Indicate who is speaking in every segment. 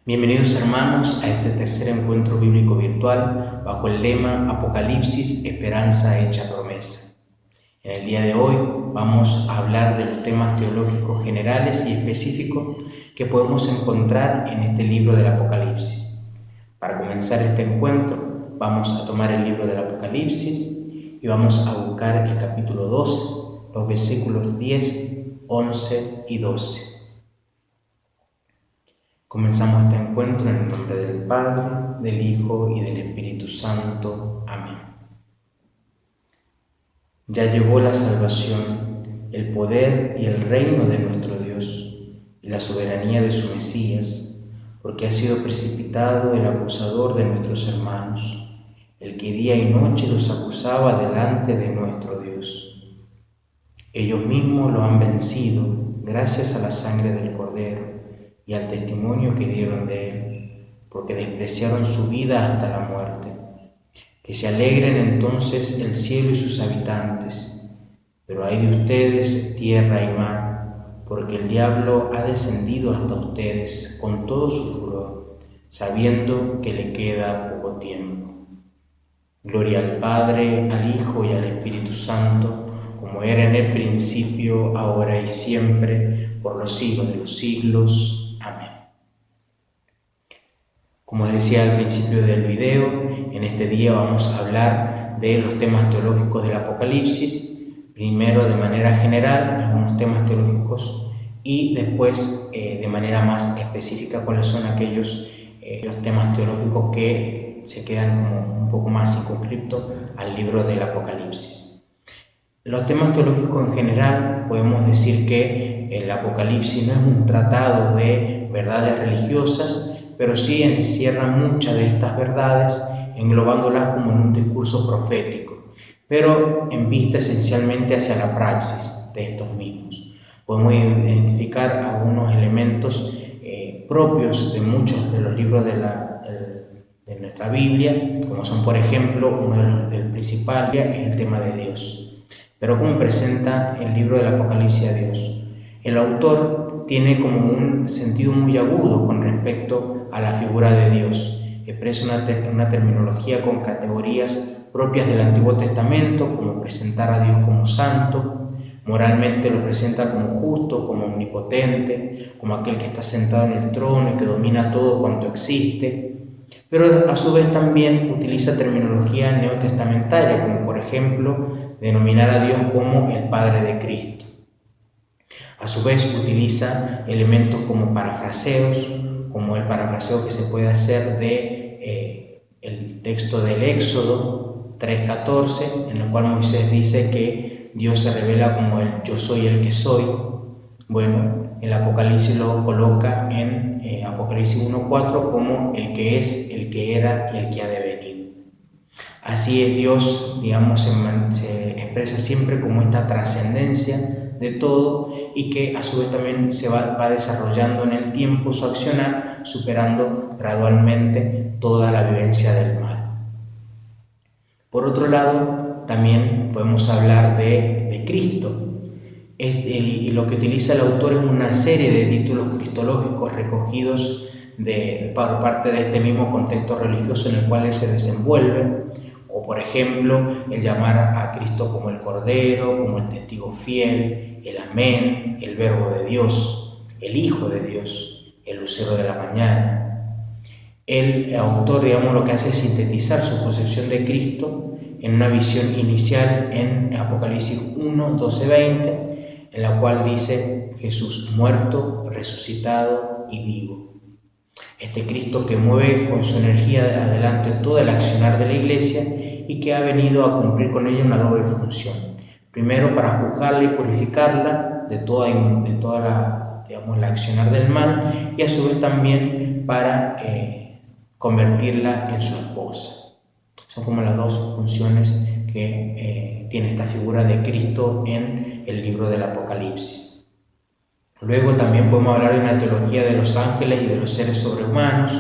Speaker 1: Bienvenidos hermanos a este tercer encuentro bíblico virtual bajo el lema Apocalipsis, esperanza hecha promesa. En el día de hoy vamos a hablar de los temas teológicos generales y específicos que podemos encontrar en este libro del Apocalipsis. Para comenzar este encuentro vamos a tomar el libro del Apocalipsis y vamos a buscar el capítulo 12, los versículos 10, 11 y 12. Comenzamos este encuentro en el nombre del Padre, del Hijo y del Espíritu Santo. Amén. Ya llegó la salvación, el poder y el reino de nuestro Dios y la soberanía de su Mesías, porque ha sido precipitado el acusador de nuestros hermanos, el que día y noche los acusaba delante de nuestro Dios. Ellos mismos lo han vencido gracias a la sangre del Cordero y al testimonio que dieron de él, porque despreciaron su vida hasta la muerte. Que se alegren entonces el cielo y sus habitantes, pero ay de ustedes, tierra y mar, porque el diablo ha descendido hasta ustedes con todo su furor, sabiendo que le queda poco tiempo. Gloria al Padre, al Hijo y al Espíritu Santo, como era en el principio, ahora y siempre, por los siglos de los siglos. Amén. Como les decía al principio del video, en este día vamos a hablar de los temas teológicos del Apocalipsis, primero de manera general, algunos temas teológicos, y después de manera más específica cuáles son aquellos los temas teológicos que se quedan como un poco más circunscriptos al libro del Apocalipsis. Los temas teológicos en general podemos decir que el Apocalipsis no es un tratado de verdades religiosas, pero sí encierra muchas de estas verdades, englobándolas como en un discurso profético, pero en vista esencialmente hacia la praxis de estos mismos. Podemos identificar algunos elementos propios de muchos de los libros de nuestra Biblia, como son, por ejemplo, uno del principal es el tema de Dios. Pero ¿cómo presenta el libro del Apocalipsis a Dios? El autor tiene como un sentido muy agudo con respecto a la figura de Dios. Expresa una terminología con categorías propias del Antiguo Testamento, como presentar a Dios como santo, moralmente lo presenta como justo, como omnipotente, como aquel que está sentado en el trono y que domina todo cuanto existe. Pero a su vez también utiliza terminología neotestamentaria, como por ejemplo denominar a Dios como el Padre de Cristo. A su vez utiliza elementos como parafraseos, como el parafraseo que se puede hacer de el texto del Éxodo 3:14, en el cual Moisés dice que Dios se revela como el yo soy el que soy. Bueno, el Apocalipsis lo coloca en Apocalipsis 1:4 como el que es, el que era y el que ha de venir. Así es Dios, digamos, se expresa siempre como esta trascendencia de todo y que a su vez también se va desarrollando en el tiempo su accionar, superando gradualmente toda la vivencia del mal. Por otro lado, también podemos hablar de Cristo. Y lo que utiliza el autor es una serie de títulos cristológicos recogidos por parte de este mismo contexto religioso en el cual él se desenvuelve, o por ejemplo el llamar a Cristo como el Cordero, como el testigo fiel, el Amén, el Verbo de Dios, el Hijo de Dios, el Lucero de la mañana. El autor, digamos, lo que hace es sintetizar su concepción de Cristo en una visión inicial en Apocalipsis 1, 12, 20, en la cual dice Jesús muerto, resucitado y vivo. Este Cristo que mueve con su energía adelante todo el accionar de la Iglesia y que ha venido a cumplir con ella una doble función. Primero, para juzgarla y purificarla de toda la accionar del mal, y a su vez también para convertirla en su esposa. Son como las dos funciones que tiene esta figura de Cristo en el libro del Apocalipsis. Luego también podemos hablar de una teología de los ángeles y de los seres sobrehumanos,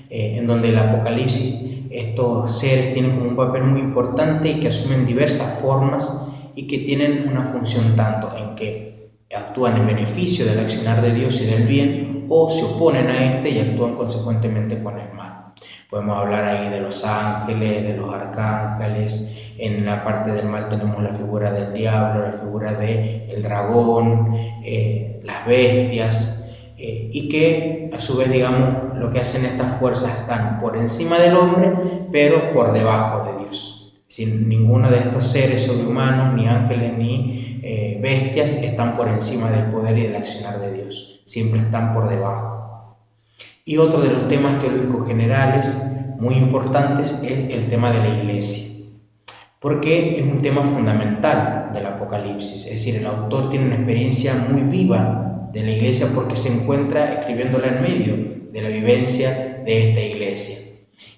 Speaker 1: en donde el Apocalipsis, estos seres tienen como un papel muy importante y que asumen diversas formas y que tienen una función tanto en que actúan en beneficio del accionar de Dios y del bien, bien o se oponen a este y actúan consecuentemente con el mal. Podemos hablar ahí de los ángeles, de los arcángeles. En la parte del mal tenemos la figura del diablo, la figura del dragón, las bestias, y que a su vez, digamos, lo que hacen estas fuerzas están por encima del hombre, pero por debajo de Dios. Sin ninguno de estos seres sobrehumanos, ni ángeles ni bestias, están por encima del poder y del accionar de Dios. Siempre están por debajo. Y otro de los temas teológicos generales muy importantes es el tema de la iglesia, porque es un tema fundamental del Apocalipsis. Es decir, el autor tiene una experiencia muy viva de la iglesia porque se encuentra escribiéndola en medio de la vivencia de esta iglesia.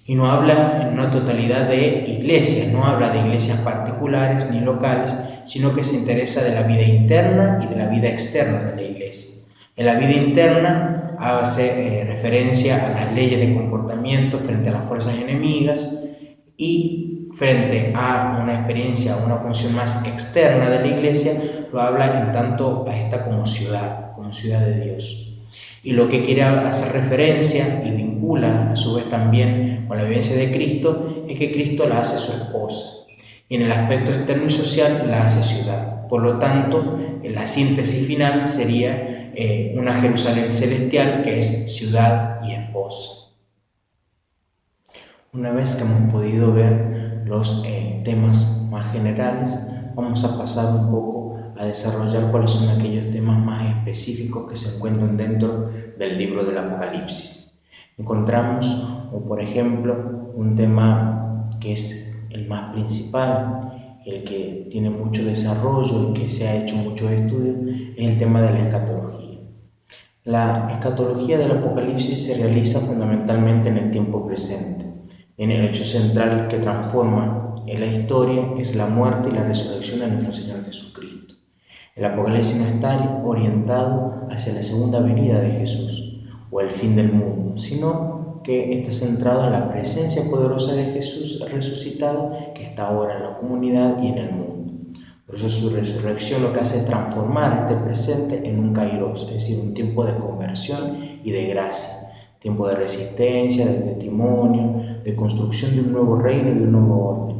Speaker 1: Y no habla en una totalidad de iglesias, no habla de iglesias particulares ni locales, sino que se interesa de la vida interna y de la vida externa de la iglesia. En la vida interna hace referencia a las leyes de comportamiento frente a las fuerzas enemigas y frente a una experiencia, a una función más externa de la iglesia, lo habla en tanto a esta como ciudad de Dios. Y lo que quiere hacer referencia y vincula a su vez también con la vivencia de Cristo es que Cristo la hace su esposa y en el aspecto externo y social la hace ciudad. Por lo tanto, la síntesis final sería una Jerusalén celestial que es ciudad y esposa. Una vez que hemos podido ver los temas más generales, vamos a pasar un poco a desarrollar cuáles son aquellos temas más específicos que se encuentran dentro del libro del Apocalipsis. Encontramos, por ejemplo, un tema que es el más principal, el que tiene mucho desarrollo y que se ha hecho muchos estudios, es el tema de la escatología. La escatología del Apocalipsis se realiza fundamentalmente en el tiempo presente. En el hecho central que transforma en la historia es la muerte y la resurrección de nuestro Señor Jesucristo. El Apocalipsis no está orientado hacia la segunda venida de Jesús o el fin del mundo, sino que está centrado en la presencia poderosa de Jesús resucitado que está ahora en la comunidad y en el mundo. Por eso su resurrección lo que hace es transformar este presente en un kairos, es decir, un tiempo de conversión y de gracia, tiempo de resistencia, de testimonio, de construcción de un nuevo reino y de un nuevo orden.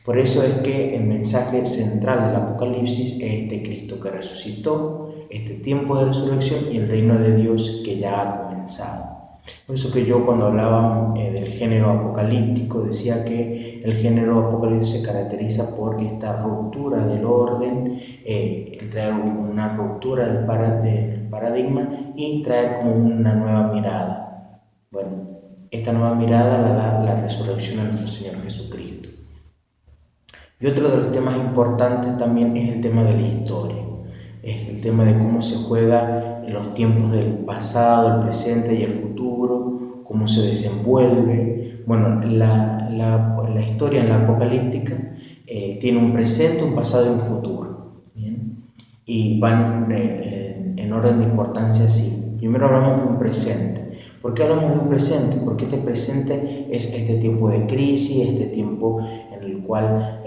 Speaker 1: Por eso es que el mensaje central del Apocalipsis es este Cristo que resucitó, este tiempo de resurrección y el reino de Dios que ya ha comenzado. Por eso que yo cuando hablaba del género apocalíptico decía que el género apocalíptico se caracteriza por esta ruptura del orden, el traer una ruptura del paradigma y traer como una nueva mirada. Bueno, esta nueva mirada la da la resurrección de nuestro Señor Jesucristo. Y otro de los temas importantes también es el tema de la historia, es el tema de cómo se juega en los tiempos del pasado, el presente y el futuro, cómo se desenvuelve. Bueno, la historia en la apocalíptica tiene un presente, un pasado y un futuro, ¿bien? Y van en orden de importancia así. Primero hablamos de un presente. ¿Por qué hablamos de un presente? Porque este presente es este tiempo de crisis, este tiempo en el cual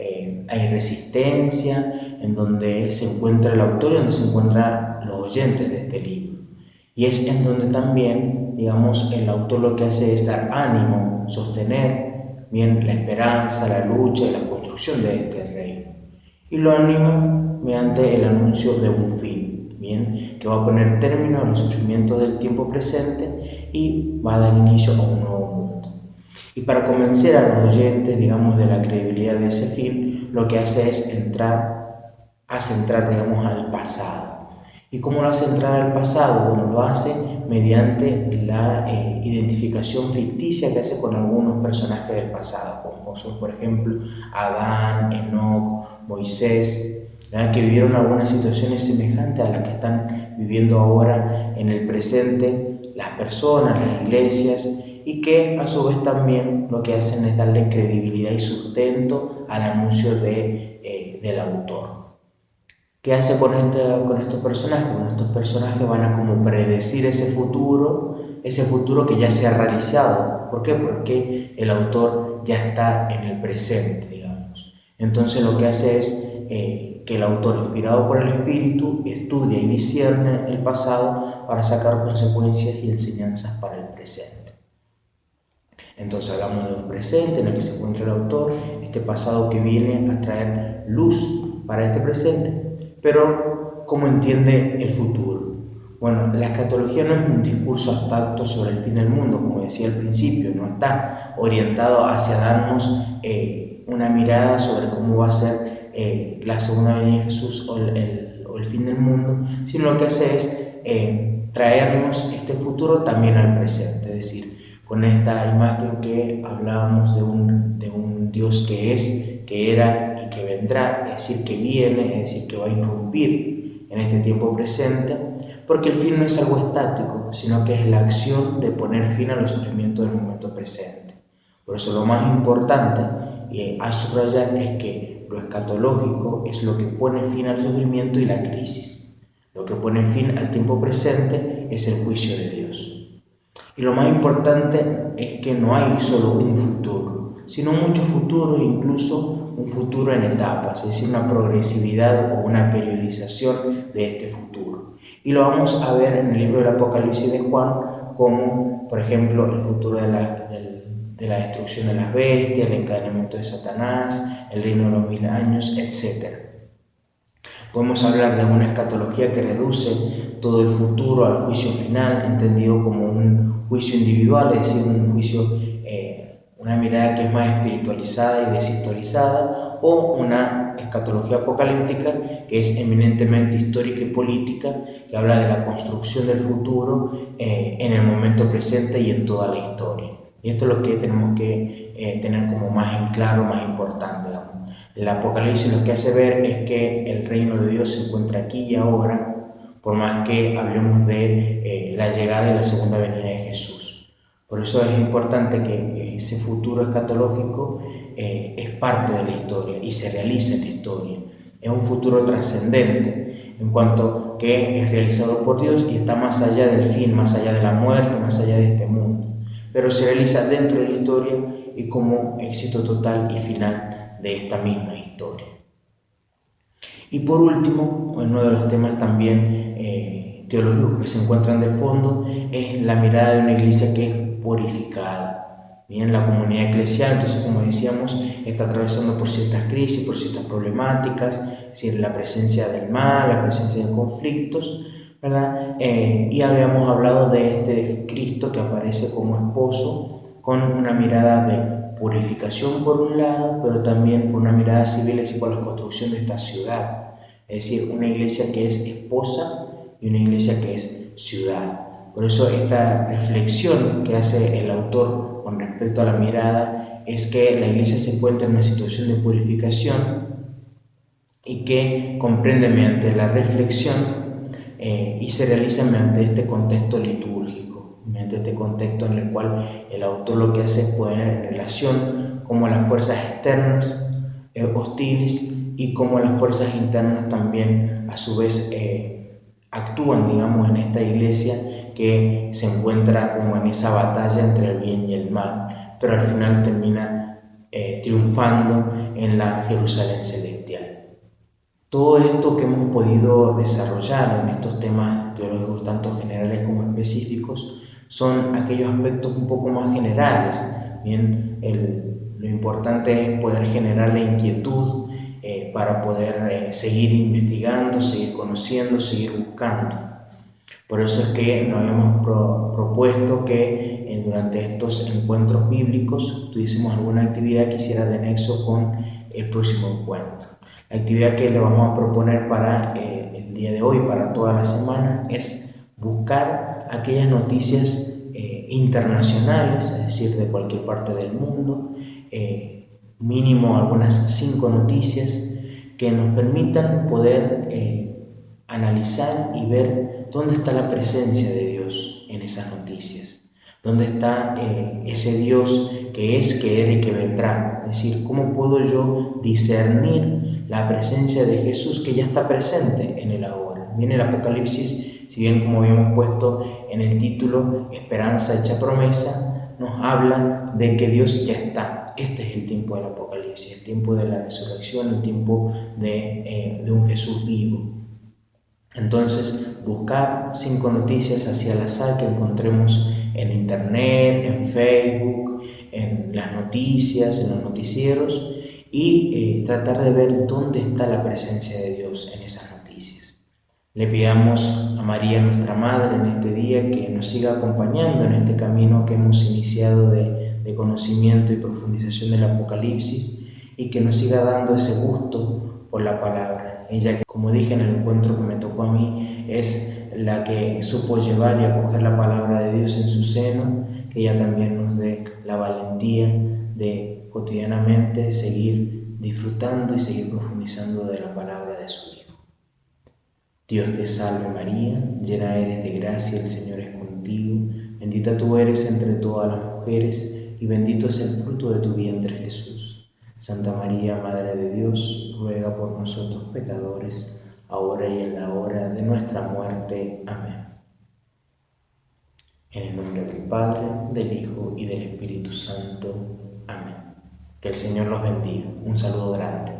Speaker 1: hay resistencia, en donde se encuentra el autor y donde se encuentran los oyentes de este libro. Y es en donde también, digamos, el autor lo que hace es dar ánimo, sostener bien la esperanza, la lucha y la construcción de este reino. Y lo anima mediante el anuncio de un fin, bien, que va a poner término a los sufrimientos del tiempo presente y va a dar inicio a un nuevo mundo. Y para convencer a los oyentes, digamos, de la credibilidad de ese fin, lo que hace es centrar, digamos, al pasado. ¿Y cómo lo hace entrar al pasado? Bueno, lo hace mediante la identificación ficticia que hace con algunos personajes del pasado, como son, por ejemplo, Adán, Enoc, Moisés, ¿verdad? Que vivieron algunas situaciones semejantes a las que están viviendo ahora en el presente las personas, las iglesias, y que a su vez también lo que hacen es darle credibilidad y sustento al anuncio del autor. ¿Qué hace con estos personajes? Bueno, estos personajes van a como predecir ese futuro que ya se ha realizado. ¿Por qué? Porque el autor ya está en el presente, digamos. Entonces lo que hace es que el autor, inspirado por el Espíritu, estudia y discierne el pasado para sacar consecuencias y enseñanzas para el presente. Entonces hablamos de un presente en el que se encuentra el autor, este pasado que viene a traer luz para este presente, pero ¿cómo entiende el futuro? Bueno, la escatología no es un discurso abstracto sobre el fin del mundo, como decía al principio, no está orientado hacia darnos una mirada sobre cómo va a ser la segunda venida de Jesús o el fin del mundo, sino lo que hace es traernos este futuro también al presente, es decir, con esta imagen que hablábamos de un Dios que es, que era y que vendrá, es decir, que viene, es decir, que va a irrumpir en este tiempo presente, porque el fin no es algo estático, sino que es la acción de poner fin a los sufrimientos del momento presente. Por eso lo más importante a subrayar es que lo escatológico es lo que pone fin al sufrimiento y la crisis. Lo que pone fin al tiempo presente es el juicio de Dios. Y lo más importante es que no hay solo un futuro, sino muchos futuros, incluso un futuro en etapas, es decir, una progresividad o una periodización de este futuro. Y lo vamos a ver en el libro del Apocalipsis de Juan, como por ejemplo el futuro de la destrucción de las bestias, el encadenamiento de Satanás, el reino de los 1000 años, etc. Podemos hablar de una escatología que reduce todo el futuro al juicio final, entendido como un juicio individual, es decir, un juicio, una mirada que es más espiritualizada y deshistorizada, o una escatología apocalíptica que es eminentemente histórica y política, que habla de la construcción del futuro en el momento presente y en toda la historia. Y esto es lo que tenemos que tener como más en claro, más importante. El Apocalipsis lo que hace ver es que el reino de Dios se encuentra aquí y ahora, por más que hablemos de la llegada y la segunda venida de Jesús. Por eso es importante que ese futuro escatológico es parte de la historia y se realiza en la historia. Es un futuro trascendente en cuanto que es realizado por Dios y está más allá del fin, más allá de la muerte, más allá de este mundo. Pero se realiza dentro de la historia y como éxito total y final de esta misma historia. Y por último, uno de los temas también teológicos que se encuentran de fondo es la mirada de una iglesia que es purificada. Bien, la comunidad eclesial, entonces, como decíamos, está atravesando por ciertas crisis, por ciertas problemáticas, es decir, la presencia del mal, la presencia de conflictos, ¿verdad? Y habíamos hablado de este Cristo que aparece como esposo con una mirada de purificación por un lado, pero también por una mirada civil, es decir, por la construcción de esta ciudad. Es decir, una iglesia que es esposa y una iglesia que es ciudad. Por eso esta reflexión que hace el autor con respecto a la mirada es que la iglesia se encuentra en una situación de purificación y que comprende mediante la reflexión y se realiza mediante este contexto litúrgico, mediante este contexto en el cual el autor lo que hace es poner en relación cómo las fuerzas externas hostiles y cómo las fuerzas internas también a su vez actúan, digamos, en esta iglesia que se encuentra como en esa batalla entre el bien y el mal, pero al final termina triunfando en la Jerusalén celestial. Todo esto que hemos podido desarrollar en estos temas teológicos, tanto generales como específicos, son aquellos aspectos un poco más generales. Bien, lo importante es poder generar la inquietud para poder seguir investigando, seguir conociendo, seguir buscando. Por eso es que nos habíamos propuesto que durante estos encuentros bíblicos tuviésemos alguna actividad que hiciera de nexo con el próximo encuentro. La actividad que le vamos a proponer para el día de hoy, para toda la semana, es buscar aquellas noticias internacionales, es decir, de cualquier parte del mundo, mínimo algunas 5 noticias que nos permitan poder analizar y ver dónde está la presencia de Dios en esas noticias, dónde está ese Dios que es, que era y que vendrá. Es decir, cómo puedo yo discernir la presencia de Jesús que ya está presente en el ahora. Bien, el Apocalipsis, si bien como habíamos puesto en el título, Esperanza hecha promesa, nos habla de que Dios ya está. Este es el tiempo del Apocalipsis. Apocalipsis, el tiempo de la resurrección, el tiempo de un Jesús vivo. Entonces, buscar 5 noticias hacia al azar que encontremos en internet, en Facebook, en las noticias, en los noticieros, y tratar de ver dónde está la presencia de Dios en esas noticias. Le pidamos a María, nuestra Madre, en este día que nos siga acompañando en este camino que hemos iniciado de conocimiento y profundización del Apocalipsis, y que nos siga dando ese gusto por la palabra. Ella, como dije en el encuentro que me tocó a mí, es la que supo llevar y acoger la palabra de Dios en su seno, que ella también nos dé la valentía de cotidianamente seguir disfrutando y seguir profundizando de la palabra de su Hijo. Dios te salve María, llena eres de gracia, el Señor es contigo, bendita tú eres entre todas las mujeres, y bendito es el fruto de tu vientre Jesús. Santa María, Madre de Dios, ruega por nosotros pecadores, ahora y en la hora de nuestra muerte. Amén. En el nombre del Padre, del Hijo y del Espíritu Santo. Amén. Que el Señor los bendiga. Un saludo grande.